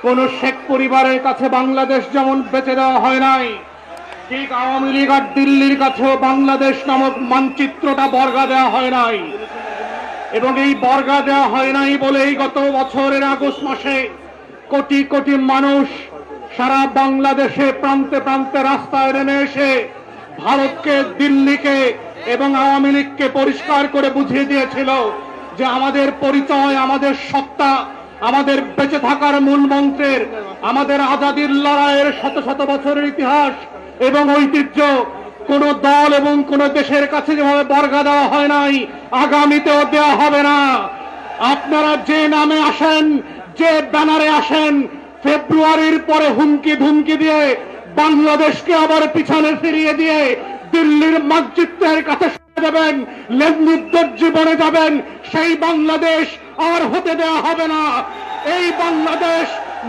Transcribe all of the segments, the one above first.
কোন শেখ পরিবারের কাছে বাংলাদেশ যেমন বেচে দেওয়া হয় নাই, ঠিক আওয়ামী লীগ আর দিল্লির কাছেও বাংলাদেশ নামক মানচিত্রটা বর্গা দেওয়া হয় নাই। এবং এই বর্গা দেওয়া হয় নাই বলেই গত বছরের আগস্ট মাসে কোটি কোটি মানুষ সারা বাংলাদেশে প্রান্তে প্রান্তে রাস্তায় নেমে এসে ভারতকে, দিল্লিকে এবং আওয়ামী লীগকে পরিষ্কার করে বুঝিয়ে দিয়েছিল যে আমাদের পরিচয়, আমাদের সত্তা, আমাদের বেঁচে থাকার মূল মন্ত্রের, আমাদের আজাদির লড়াইয়ের শত শত বছরের ইতিহাস এবং ঐতিহ্য কোন দল এবং কোন দেশের কাছে যেভাবে বর্গা দেওয়া হয় নাই, আগামীতেও দেওয়া হবে না। আপনারা যে নামে আসেন, যে ব্যানারে আসেন, ফেব্রুয়ারির পরে হুমকি ধুমকি দিয়ে বাংলাদেশকে আবার পিছনে ফিরিয়ে দিয়ে দিল্লির মানচিত্রের কাছে যাবেন, লেনযুদ্ধের জীবনে যাবেন, সেই বাংলাদেশ আর হতে দেওয়া হবে না। এই বাংলাদেশ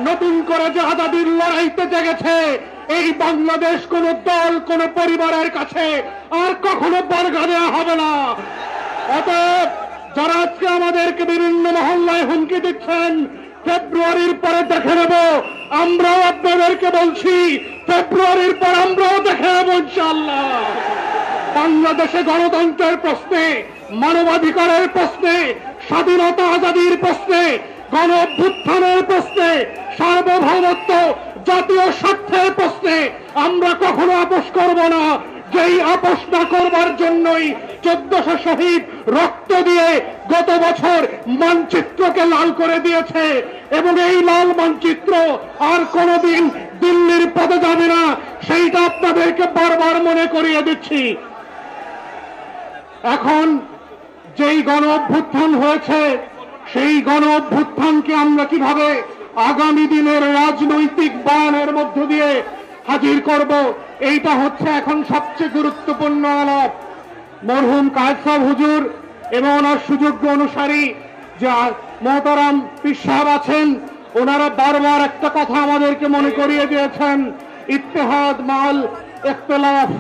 নতুন করে যে আজাদির লড়াইতে জেগেছে, এই বাংলাদেশ কোন দল, কোন পরিবারের কাছে আর কখনো বর্গা দেওয়া হবে না। অতএব যারা আজকে আমাদেরকে বিভিন্ন মহল্লায় হুমকি দিচ্ছেন, ফেব্রুয়ারির পরে দেখে নেব, আমরাও আপনাদেরকে বলছি ফেব্রুয়ারির পর আমরাও দেখে নেব ইনশাআল্লাহ। বাংলাদেশে গণতন্ত্রের প্রশ্নে, মানবাধিকারের প্রশ্নে, স্বাধীনতা আজাদির প্রশ্নে, গণ অভ্যুত্থানের প্রশ্নে, সার্বভৌমত্ব, জাতীয় স্বার্থের প্রশ্নে আমরা কখনো আপোষ করব না। যেই আপোষ না করবার জন্যই 1400 শহীদ রক্ত দিয়ে গত বছর মানচিত্রকে লাল করে দিয়েছে এবং এই লাল মানচিত্র আর কোনোদিন দিল্লির পদে যাবে না, সেইটা আপনাদেরকে বারবার মনে করিয়ে দিচ্ছি। এখন যেই গণ অভ্যুত্থান হয়েছে, সেই গণ অভ্যুত্থানকে আমরা কিভাবে আগামী দিনের রাজনৈতিক বয়ানের মধ্য দিয়ে হাজির করব, এইটা হচ্ছে এখন সবচেয়ে গুরুত্বপূর্ণ আলাপ। মরহুম কায়েদ সাহেব হুজুর এবং ওনার সুযোগ্য অনুসারী যে মোহতারাম পীর সাহেব আছেন, ওনারা বারবার একটা কথা আমাদেরকে মনে করিয়ে দিয়েছেন, ইত্তেহাদ মাল ইখতিলাফ।